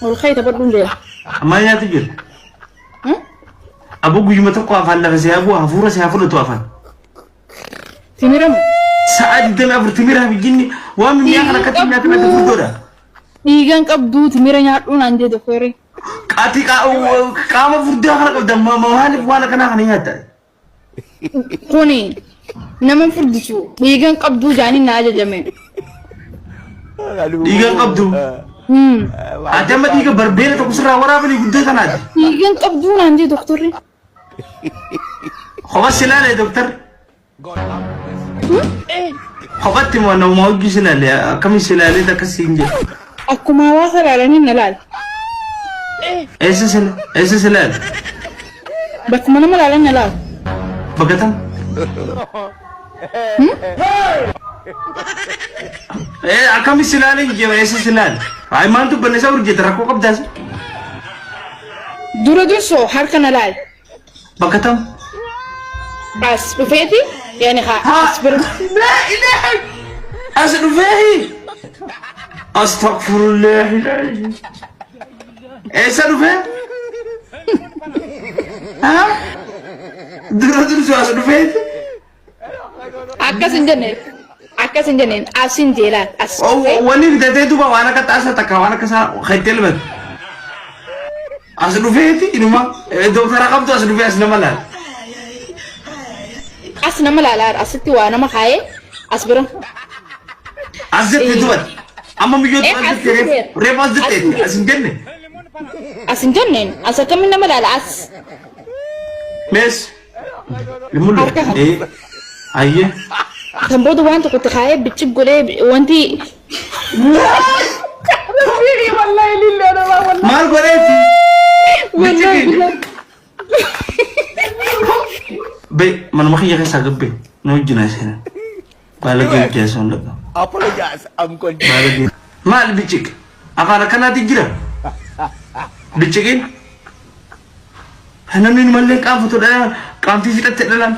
والخيط بدون ليه ما ياتجل ابو قيمه تقوا فالا بس يا ابو هفوره سيافر توافن تمرم سعد دم افر تمرها بجني وامن يا اخنا كتمنا تفدودا ديغان قبدو تمرن يادون انده دفوري قاتي قام فردا خرق دم ما هالف ولا كنا خنياتا كوني نمن فردشو ديغان قبدو جاني ناجا جمين ديغان قبدو ادم ديغا بربيره تكسرا ورابني غدي كناد ديغان قبدو عندي دكتوري خلاص سلالة يا دكتور خبطت ما أنا ما أجي سلالة كم سلالة ده كسينجة أكو ما واصل على نلال إيش سلالة بس ما نمر على نلال بقتم كم سلالة يجي إيش سلالة هاي ما أنتو بنسا ورجع تراكو كم داس دورة دوسو حركة نلال بقتم بس بفيتي يعني أصبر لا إله أصبر أستغفر الله العظيم إيش أصبر ها درس أصبر أكا سنجنين أسين جيلات وني بدأت دوبا وانا كتاسة تكا وانا كسا خيتل بس أصبر إنما دكتور أقام تو أصبر أسلم الله أسنا ملالار أستي وانا ما خاي أصبر أزت دوبا أما ميجود أزت ريب أزت أسنجنين أسكمل ملال أس مس يملو إيه أيه تنبض وانت كنت خايف بتشب قولي وانتي والله لله أنا والله ما قوليتي والله بي من مخي يخي ساقب نوجنا سينا بالغي جاسون لك apologize I'm going بالغي ما البيتشك أفانا كنا تجرا بيتشكين هنا من ملك كان فتو دلان كان في فتت دلان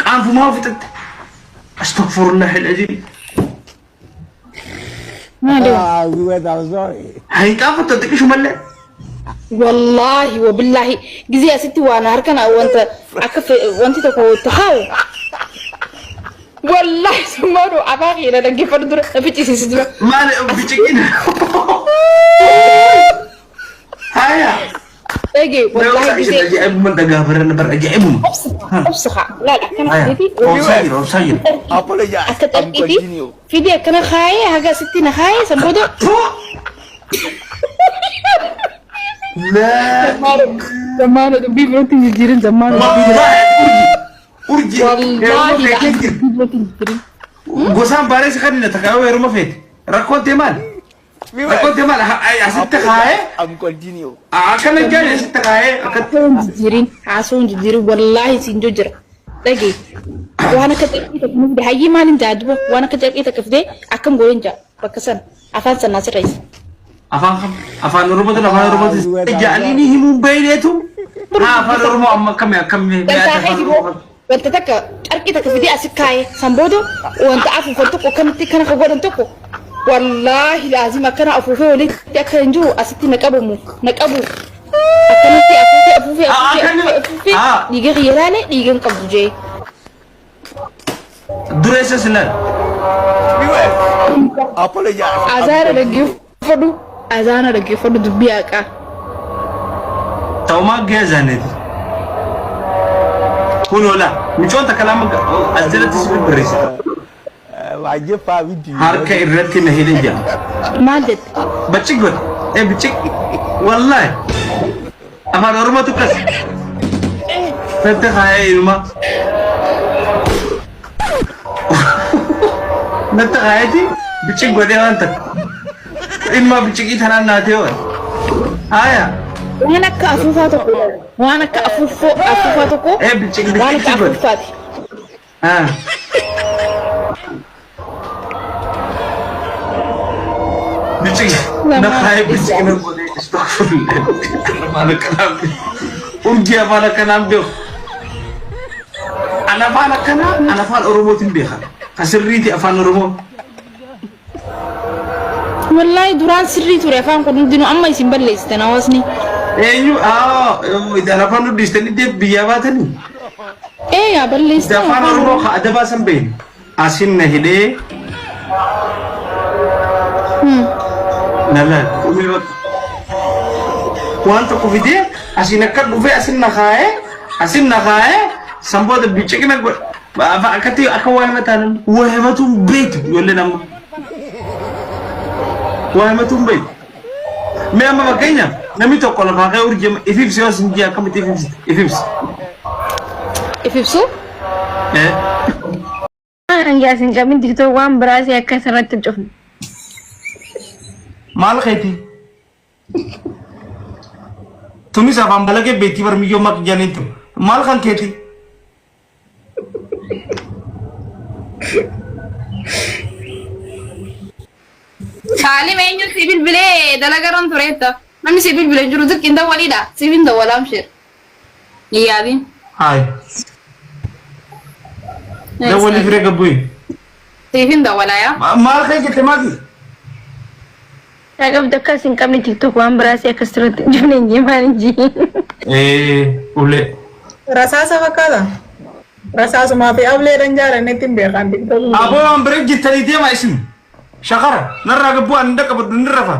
كان في ما فتت أستغفر الله العظيم we were sorry هاي كان فتو تكشو ملك والله وبالله جزي يا ستي وانا هركنا وانت اكف وانت تخاو والله سمارو اباغي انا دقي فردر فتي سيسدوا ما بيتشكين هيا اجي والله جزي أجيب من تجابر نبر أجيبهم ابسخه لا لا كان حديثي أوصير apologize I'm أكتر continue في دي كنا خاي هاجا ستي نخاي سنبودو لا زمان دبي بنتي جيرين زمان أرجي والله قسم باريس خلينا تكاوي رما فيت ركوت مال ركوت مال أسيت خاي I'm continue أكن الجاري أسيت خاي عصون جزيرين والله سنجوجر دقي وانا كتبت مبدي هاي ما ننتادبه وانا كتبت كفدي أكم قولين جا بكسن أفان سناس الرئيس أفان رما ده أفان رما جاليني هم بيناتهم أفان رما أما كم وانت تك أركيتك في دي أسكاي سامبودو وانت عارف فنتك وكم تكنا خبر انتك والله لازم أكنا أفوفي ولي تكنجو أستي نكابو أفوفي يجي غيراني يجي نكابو جي دريسة سنان we were apologize أزانا رجيو فدو دبياكا توما جازانيت كونوا لا مشون تكلامك أزلت اسم بريسة واجب فاويدي هاركا إرتي نهيلي جام ما جد بتشك بت إيه بتشك والله أفان رما تكس فتح هاي رما نتخ هايتي بتشك بدي أنت إما بتشك إثنا ناتيون هايا وانا كأفوفاتكو إيه بتشك وانا بتشك بت كأفوفاتي بتشك نخاي بتشك نقولي استغفر الله ما لك كلام أرجع ما لك كلام بيو أنا فعل كلام أنا فعل أرومو تنبيها كسريتي أفعل أرومو والله دوران سري ترى فان كنت دينو أما يسمى بالليستنا واسني أيوة إذا رفعنا ديستني ديت بياباتني إيه يا بالليستنا دفعنا روح أدب أسم بين أسين نهدي نلا أمي بق وانت كوفيدي أسين أكاد بوفي أسين نخاء سامبو ده بيجيكنا فأكتي أكواه مثلا وهمتهم بيت يقول لنا وهمتهم بيت ما أما بكينا نمي تقول لك أوري جم إفيف سوى سنجيا كم إفيفسو إيه أنا جالسين كمين تكتب وان براسي أكسرت تجوفن माल खाती तुम्ही साफ आंबाला के बेटीवर मी मग जाने तो माल खान खेती खाली मैं जो सिविल बिले दलागरन थोरेता नमी सिविल बिले जो रुज़ किंदा वालीदा सिविल दा वाला मशर ये आदि हाय ده ولي فريق ابوي सिविल दा वाला या माल खाई कितने मागी Agak dekasin kami TikTok wan berasi ekstret junin gimana ji? Ule. Rasa sama kala. Rasa sama fi awle ranjara ne timbe kan TikTok. Abo am break jitani dia ma isim. Shakara narra gabu anda ka budun rafa.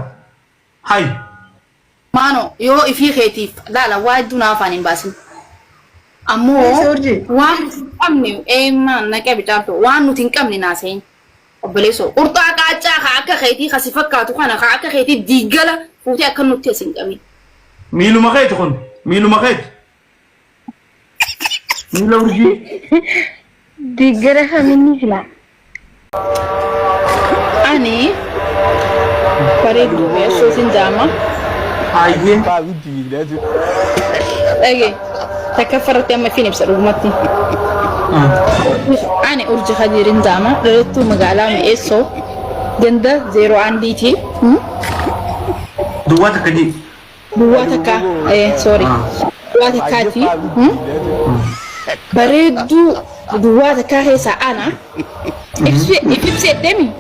Hai. Mano yo ifi khatif la la wadu na fanin basin. Ammo wan amni man na ke bitato wan nutin kamni na sayin. بليسو قرطا قاچا خاكا خيتي خسفكاتو خانا خاكا خيتي ديغلا فوتي اكنو تيسين قمي ميلو ما خيت خون ميلو ما خيت ميلو رجي ديغلا خمني فلا اني فريد بيسو سنجاما ايين Paa video ده اجي تكفرت يا فيني بس رغمتي أنا أرجع خديرين زمان رتو مقالام إيسو جندا زيرو عندي تي دواتك دي دواتك إيه سوري دواتك تي بريدو دواتك هي سأنا إفسي دمي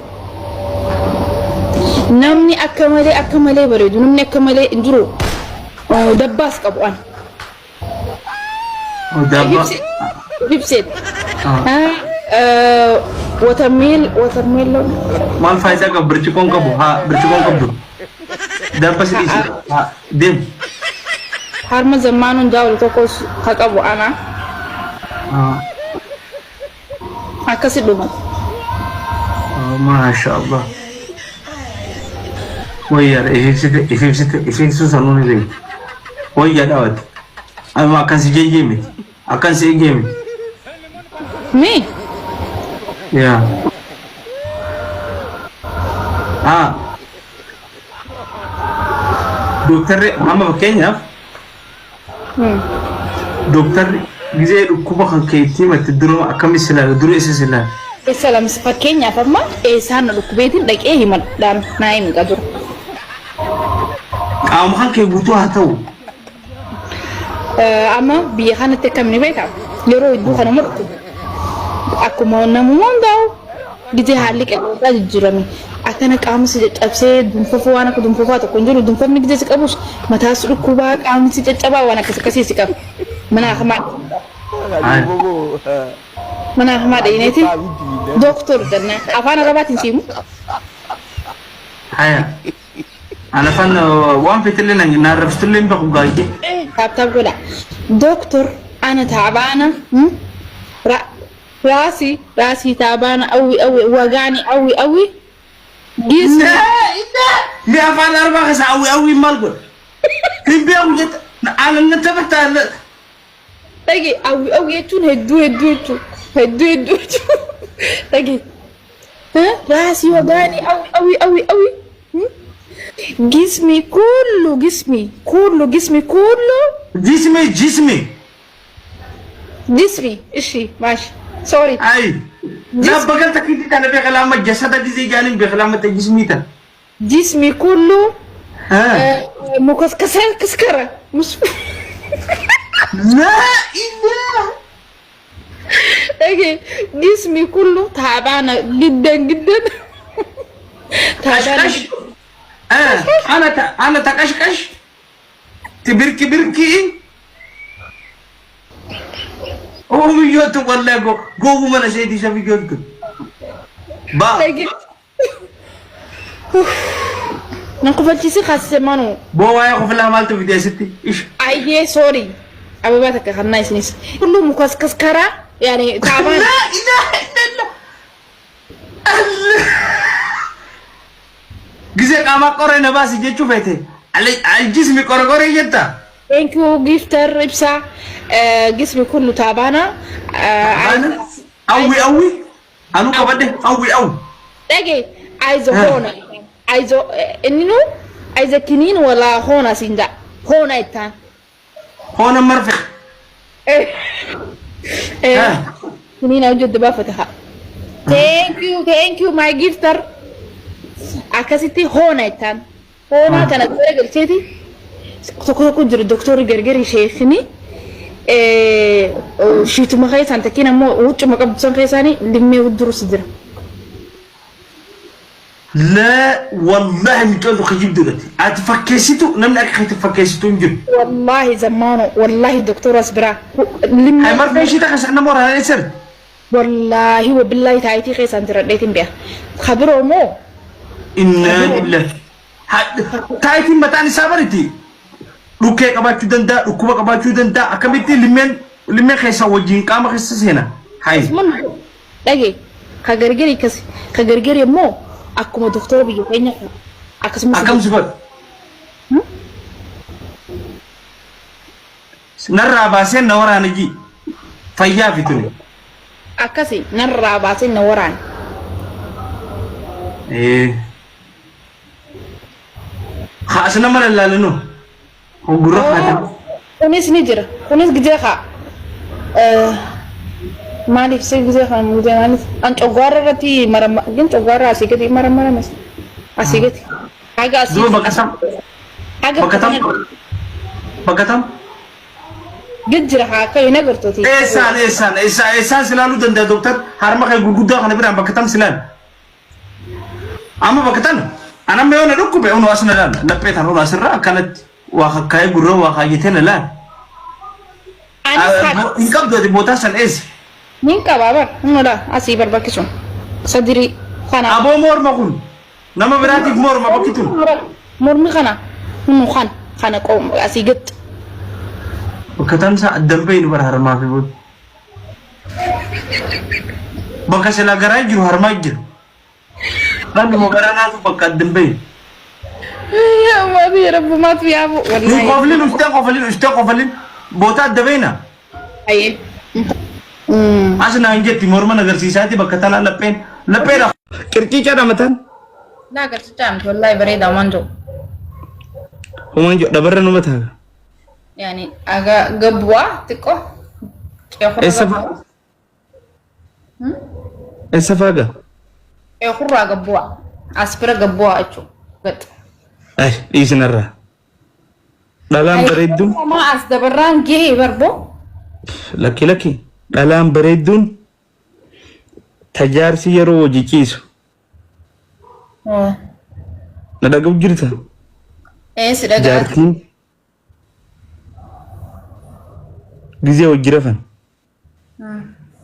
نمني أكملي بريدو نمني أكملي إندرو دباس كابوان دباس بيبسيت وترميل ما الفايدة كبرتكون كبو ها برتكون كبو دباس ليش دم هرم زمان جاول كوكوس كابو أنا أكسر دومات ما شاء الله ويا إفيسو سالوني لي ويا داود أنا أكان سجى جيمي أكان سجى جيمي مي يا دكتور أما بكينيا دكتور جزء ركوبة خنكيتي ما تدرو أكمل سلا درو إسسلا السلام سبكينيا فما إنسان ركوبيتين لك إيه ما دام نايم قدر أم خنكي بوتوها تو أما بيخانة تكمل بيتها يروي دوخنا مرتب aku mau namu mondau gitu halik tadi jurami akan kamu sejak abse dumfofu wana ku dumfofu atau kunjulu dumfofu ni gitu sekabus mata suruh kuba kamu sejak coba wana kasih sikap mana Ahmad ini sih dokter dan apa nak rabatin simu Haya أنا فن وان في تلنا نعرف تلين بقى طب ولا دكتور أنا تعبانة راسي تعبانة أوي وجعني أوي جسمي لا فعل 4 ساعات أوي مالقول كم بيوم جت أنا نتبت على تجي أوي يتون هدو تجي ها راسي وجعني أوي جسمي كله جسمي إيشي ماشي سوري أي لا بقول تكيد أنا بكلام جسدك زي جانب بكلام تجسميته جسمي كله كسكرة مش لا إله أجي جسمي كله تعبانة جدا تعبانة أنا تكشكش تبركي يوتو والله جو من سيدي شافي جوتو با نقبل تيسي خاصة مانو بوايا قفل عملت فيديو ستي إيش أيه سوري أبي باتك خنايس نيس كله مكسكس كرا يعني تعبان لا إله إلا الله جزء كما قرينا بس جيتشو فيته على الجسم قرقوري جدا thank you gifter إبسا جسمي كله تعبانة أوي أنا كبده أوي دقي عايزة هونا عايزة إنه عايزة كنين ولا هونا سيندا هونا إتان هونا مرفق كنين أوجد بافتها thank you my gifter أكاسيتي هونا إتان هونا كانت برجل تيتي تكون كنت الدكتور جرجري شيخني شيتو مخيس أنت كنا مو وش ما قبض سنخيساني لمي ودروس درا لا والله متولو خجيب دولتي أتفكيسيتو نمنع أكيد تفكيسيتو نجد والله زمانه والله الدكتور أصبرا هاي مرة في شيء تخش أنا مرة هاي سر والله وبالله تعيتي خيس أنت رديتين بيها خبره مو إنا لله تعيتي متعني سابرتي لوكي كباچو دندا لوكوبا كباچو دندا أكملتي لمن خيسا وجين كام خيسا هنا هاي لقي كغرغري مو أكو دكتور بيجي فينا أكم سبب نرى باسين نوران جي فيا فيتوني أكسي نرى باسين نوران خاصنا مرة لا لنو وقرب هذا كونيس نجرا كونيس جزاها مالي في جزاها مودي أنت أقارن رتي مرة جنت أقارن أسيقتي مرة مس أسيقتي حاجة أسيق بكتم جدّر حاجة ينقرتوتي إنسان سلالو دندا دكتور هرما كي جوجودا خنا بيرام بكتم سلال أما بكتم أنا ميون أدوكو بيون واسنا لان لبيت هرو لاسرة كانت وخاي جرو وخايتين لان إنكم دو دي بوتاسن إيش نينكا بابا نودا أسي بربكشون صدري خنا أبو مور مقول نما براتي مور ما بكتون مور مخنا نو خنا قوم أسي جت بكتم سا الدمبين برهر ما في بود بكسلا جراي جرو هرماجر لأنه مبارنة بكت الدمبين يا ما في رب ما في أبو والله قفلين بوتات دبينا أيه أصلا إنجت مورما نقدر سيساتي بكتلا لبين كركي كذا مثلا لا قلت تعمل والله بريدة ومانجو دبرنا مثلا يعني أجا قبوة تكو إسفاجا يخرج قبوة أسبرة قبوة أشوف قط أي إيش نرى دلام بريدون ما أصدبران جي بربو لكي دلام بريدون تجار سيرو وجيكيسو نداقب جرتا إيه سيداقب جارتين جزيه وجرفن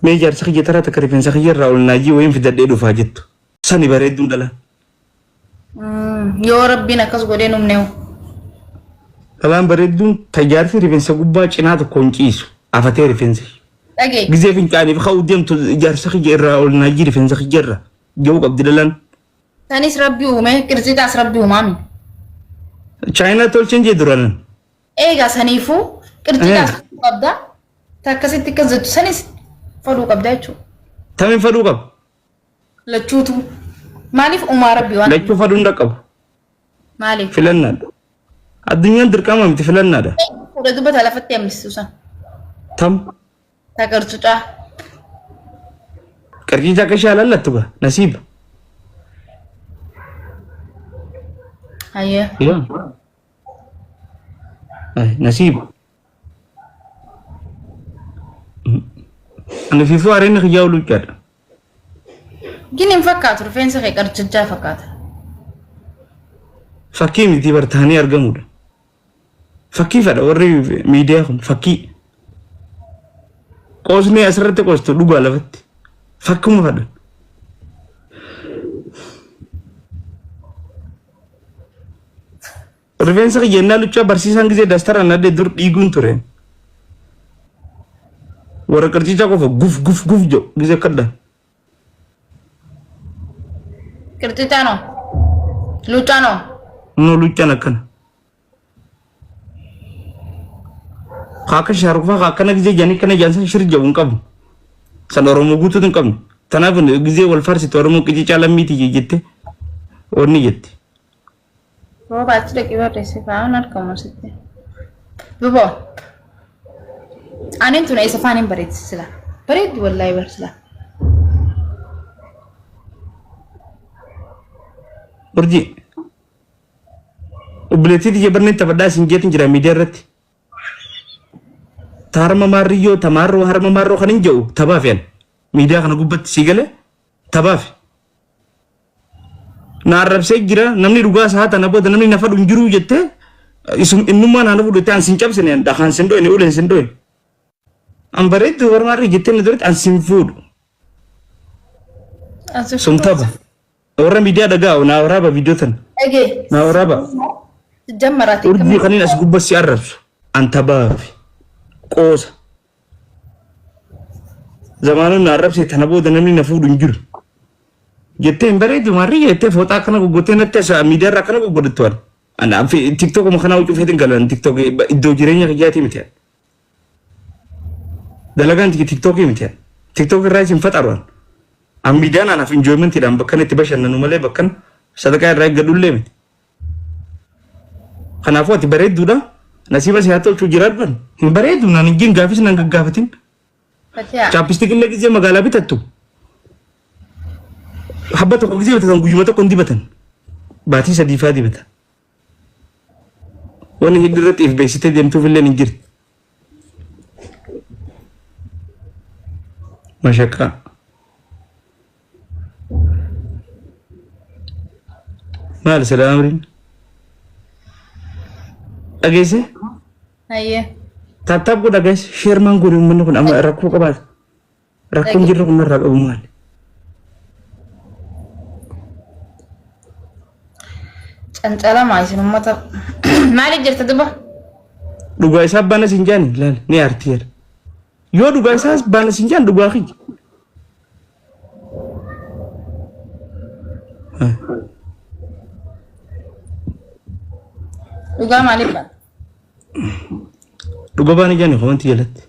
ميجار سخي ترى تكرفين سخي راول ناجي وين في دديدو فاجت ساني بريدون دلا يا ربي نكاس غودين منو دلام بريدون تجار في ريفين سغوبا چنات كونچيسو افتي ريفين سي دغي جزيه فين كاني بخاو ديمتو جار سخي راول ناجي ريفين سخي جرا جو قبد دلان تانيس ربيو ما كرزي تاس ربيو مامي چاينا تول چنجي دران ايغا سنيفو كرزي تاس قبدا تاكسي تكزت سنيس فدو قبداچو تامين فدو قب لچوتو مالف عمر ربي وانا لچو فدو ندقب مالف فلنا الدنيا دركما متفلنا ده ودو بتلفت يمسوسا تم تاكرچا كرجي جاكشالا لتبا نصيب ايه يا نصيب أنا في فوارين خيالو كذا جيني مفكات رفين سخي كرتشجع فكات fakkii miti bartaanii argamudha. Fakkii fedha warri miidiyaa kun fakkii. Qoosni asirratti qoostu dhugaa lafatti. Fakkuma fedha. Rifeensa kiyyannaa luchaa barsiisaan gisee dastaraan addee dur dhiiguun ture. Warra qarciicaa qofa guf jedhu gisee kadhaan. Qarciicaa noo? Luchaa noo? No luchaan akkana. Kaaka shaarufaa kaakana gisee jaanii kana jaansan shir jabuun qabu. San Oromoo guutuutu hin qabne. Tanaaf gisee wal farsitu Oromoo qicicaa lammiiti jette. Onni jetti. Boo baatti dhaqii barreesse fa'aan argamu sitti. Buboo. Ani tuna isa faan hin bareechisila. Bareeddu wallahi barsila. Urji. Obboleettii jebarnee taphadhaa isin jeetin jira miidiyaa irratti. Taarma maarriyyoo tamaarroo harma maarroo kan hin jedhu tabaaf yan. Miidiyaa kana gubbatti sii galee tabaaf. Na arrabsee jira namni dhugaa isaa tana booda namni nafa dhun jiru jettee innummaa naannoo fudhattee an sin cabsine dhahaan sin dho'ine uleen sin dho'ine. An bareeddu warmaarri jettee na duratti an sin fuudhu. Sun taba. Warra miidiyaa dhagaa na waraaba viidiyoo tan. Na waraaba. Jammaraati. Urjii kaniin as gubbaa si arrabsu. An tabaaf. Qoosa. Zamaanuu na arrabsee tana booda namni na fuudhu hin jiru. Jettee hin bareedu maarri jettee fooxaa akkana goggottee natti as miidiyaa irraa akkana goggodhattu waan. Ana TikTok ma kana wucuu feetin galan TikTok iddoo jireenya kiyyaati miti. Dalagaan TikTok miti. TikTok irraa isin faxaruun. An miidiyaan anaaf enjoymentiidhaan bakka itti bashannanu malee bakka sadaqaa irraa eeggadhullee miti. Kanaafuu ati bareedduudha. Nasiiba si haa tolchuu jiraadhan. Hin bareeddu naan hin gaafis naan gaggaafatin. Chaappistik illee gisee magaalaa bitattu. Habba tokko gisee bitatan guyyuma tokko hin dibatan. Baatii sadiifaa dibata. Wanni hiddi irratti if beeksitee deemtuuf illee hin jirti. Mashaqaa. Maal salaam riin? Dhageesse? Ayyee. Taataaf godha guys, sheermaan godhe uummanni kun amma rakkoo qabaata. Rakkoon jirru kun irraa qabu maali? Cancalamaa isin uummata. Maaliif jirta duba? Dhugaa isaa baana siin jaani laal ni aartiyeera. Yoo dhugaa isaas baana siin jaan dhugaa kiyya. Dhugaa maaliif baana? Dhugaa baana jaani homanti jalatti.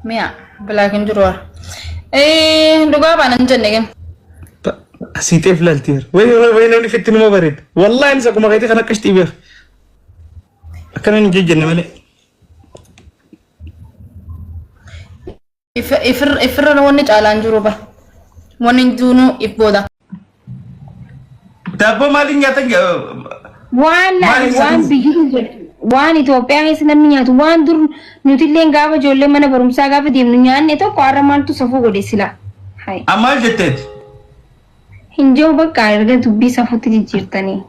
Mi'a bilaakin jiru waa. Dhugaa baana hin jenne gem. Asiiteef laaltiyeera. Wayi namni fitti numa bareeda. Wallaahi isa kuma kaayitee kan akka shitiibeef. Akkana hin jejjenne malee. Ifirra wanni caalaan jiru ba. Wanni duunuu if booda. Daabboo maaliin nyaatan waan Itoophiyaa keessa namni nyaatu waan dur nuti illee gaafa ijoollee mana barumsaa gaafa deemnu nyaanne tokko har'a maaltu safuu godhe sila. Ammaal jetteeti? Hin jiru bakka erga dubbii safuutti jijjiirtanii.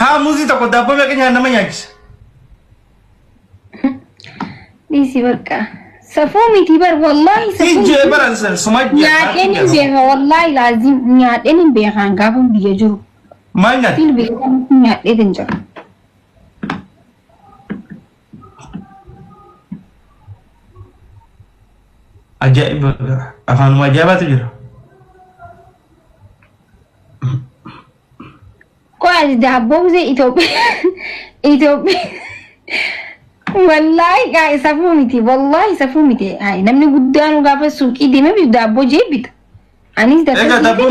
Haa muuzii tokko daabboo meeqa nyaata nama nyaachisa? Dhiisi bakka. Safuu miti bar wallahi safuu. Ijee baransan suma nyaadheen hin beeka wallahi laazim nyaadheen hin beekaan gaafa biyya jiru. Maal nyaata? Fil beekaan nyaadhee hin jiru. Ajaa'iba afaanuma ajaa'ibaatu jira. Kau daabboo bise Itoophiyaa. Wallahi guys safuu miti wallahi safuu miti. Namni guddaan gaafa suuqii deemee bitu daabboo jeebita. Anis Ega daabboo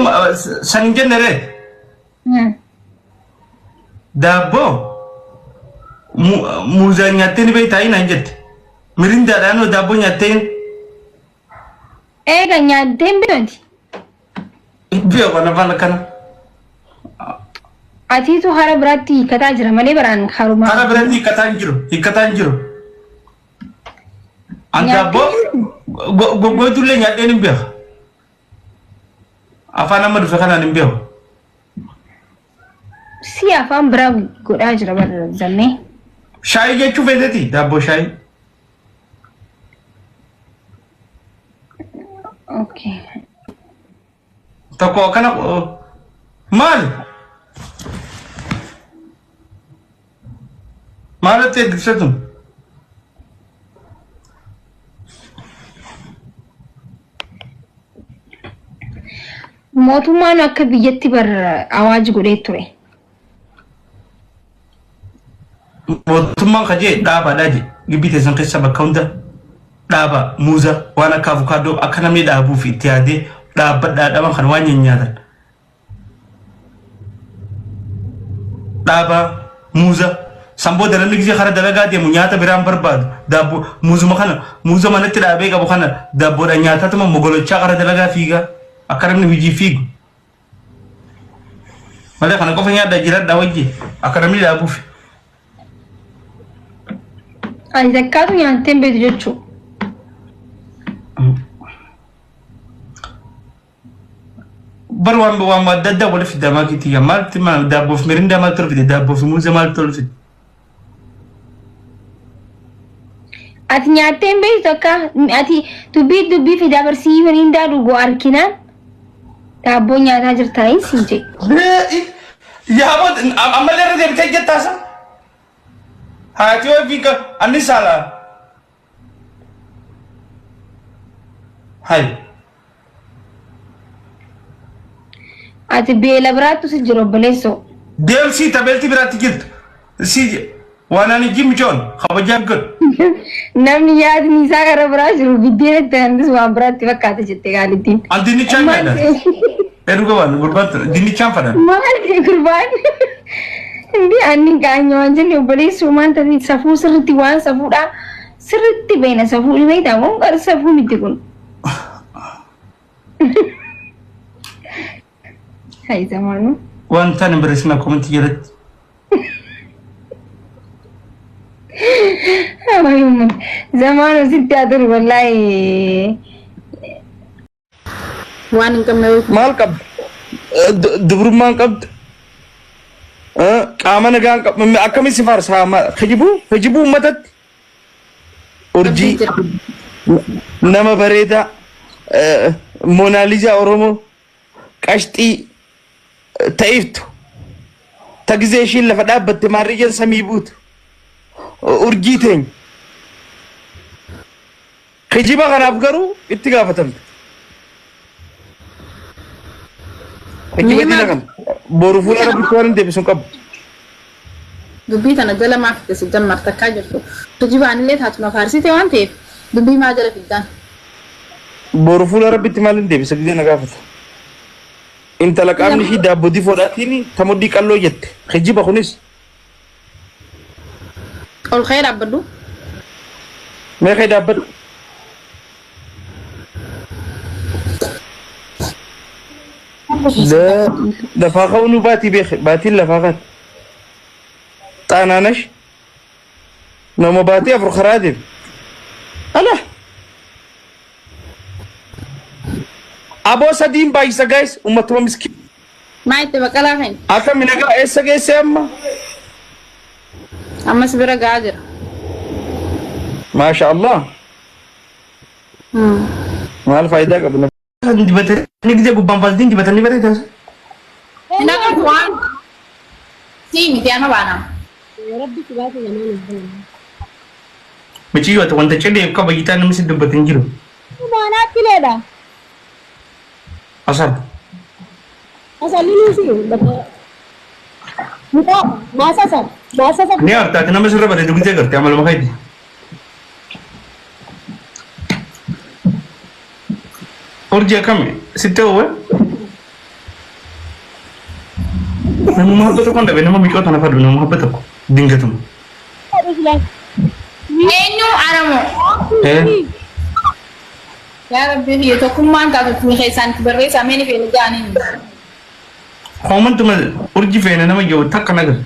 san hin jennere. Daabboo muuzaa nyaattee ni beektaa hin jette. Mirindaadhaan daabboo nyaattee. Ega nyaattee beekti. Beeku kana kana. Ati tu hara berarti hiikataa jira malee baraan haruma. Hara berarti hiikataa hin jiru. An daabboo goggootuullee nyaadheen hin beeku. afaan amma dhufe kanaan hin beeku. Si afaan biraa godhaa jira bara zannee. Shaayii jechuu feeteti daabboo shaayii. Okay. Tokko kana maali? Maalatti eeggifsatu? Mootummaan akka biyyatti bara awaaji godhee ture. Mootummaan kajee dhaabaadhaa je gibbii teessan keessa bakka hunda dhaaba muuza waan akka avukaadoo akka namni dhaabuuf itti yaadee dhaabbadhaa dhaban kan waan nyaatan. Dhaaba muuza samboo daran gisee kara dalagaa deemu nyaata biraan barbaadu daabbo muuzuma kana muuza manatti dhaabee qabu kana daabboodha nyaatatuma mogolochaa kara dalagaa fiigaa akka namni hojii fiigu. Malee kana qofa nyaadhaa jiradhaa wajji akka namni dhaabuuf. Ani zakkaatu nyaatee hin beeku jechuudha. Baru waan adda addaa waliif fidamaa kitiyya maalti daabboof mirindaa maal tolfite daabboof muuza maal tolfite. Ati nyaatee hin beektu akka ati dubbii fi dabarsii mirindaa dhuguu arginaan daabboo nyaataa jirtanii siin jedhe. Yaa ammallee irra deebitee jettaasa. Haati yoo fiiga anni saalaa. Hai. Ati beela biraattu si jiru obboleessoo. Deemsii tabeelti biraatti jirtu. Si waan ani jim joon kabajaan godhu. Namni yaadni isaa gara biraa jiru biddeena itti handis waan biraatti fakkaata jettee gaalittiin. An dinnichaan fadhan. Erga waan gurbaatu dinnichaan fadhan. Maali gurbaan? Hindi anni kaanya waan jenne obboleessoo maanta safuu sirriitti waan safuudhaa sirriitti beena safuu dhibee ta'uu gara safuu miti kun. Hai zamanu. Wanta ni beresna komenti jalatti. Amayumun zamanu sitti atur wallahi. Waan hin qabne Maal qabdu? Dubrummaan qabdu? Qaama nagaan qabdu akkamii si faarsa hijibuu uummatatti? Urjii nama bareedaa Moonaaliizaa Oromoo qashxii ta'iftu ta gizee ishiin lafa dhaabbatte maarriyyan samii buutu urjii teenya hijiba kanaaf garuu itti gaafatamte. Hijiba diina kana boru fuula rabbitti waan hin deebisuun qabu. dubbii tana jala maaf itti jammar takkaa jirtu. Hijibaan illee taatuma faarsite waan ta'eef dubbii maa jala fiddaan. Boru fuula rabbitti maal hin deebisa gizee na gaafata. Intala qaamni ishii daabboo difoodhaatiin tamoddii qalloo jette hijiba kunis. Ol ka'ee dhaabbadhu. Mee ka'ee dhaabbadhu. Lafaa ka'uun baatii beeke baatiin lafaa kan. Xaanaanash nama baatii afur karaa deemu. Ala. Aboo sadiin baay'isa guys ummatuma miskiin. Maa itti baqalaa kan. Akka minagaa eessa geesse amma? Ammas bira gahaa jira. Maasha Allah. Maal faayidaa qabu? Dibatanii gizee gubbaan faaltiin dibatanii bareedaa. Naga waan. Si miti ama baanaa. Michi yoo ta'u wanta cidheef qaba gitaa namni si dubbatin jiru. Maanaatti leedha. Asal. Asal ini sih. Muka masa sah. Ni arta kenapa sirra bareedu gizee garte amaluma kaiti. Urjii akkami sitti hoo? Nama muhabbatu kan dhabe nama miqoo tana fadhu nama muhabbata ko dingatuma. Eenyu Aramoo. Yaa Rabbi biyya tokkummaan taatu keessaan barreessaa meeni feene jaaniin. Hoomantuma urjii feene nama yoo takka nagar.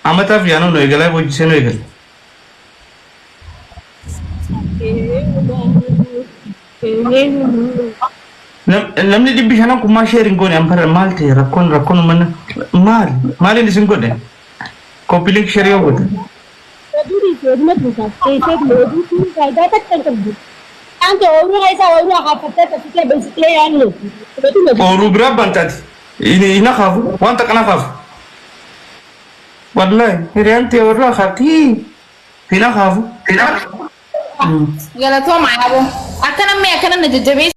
Amataaf yaanoo nu eegalaa hojjisee nu eegale. namni dhibbi shanan kun maa sheerin goone ampara maal ta'e rakkoon mana maaliin isin godhe koppiliik sheerii yoo godhe. Duri se oduma tuka. Ese lodu tu faida tak terjadi. Anke oru aisa oru akapatta tasike besike yanle. Oru bira bantati. Ina khafu wanta kana khafu. Wallahi hiriyanti oru khati. Ina khafu. Galatoo maayabo. Akkana mee akkana na jajjabeessa.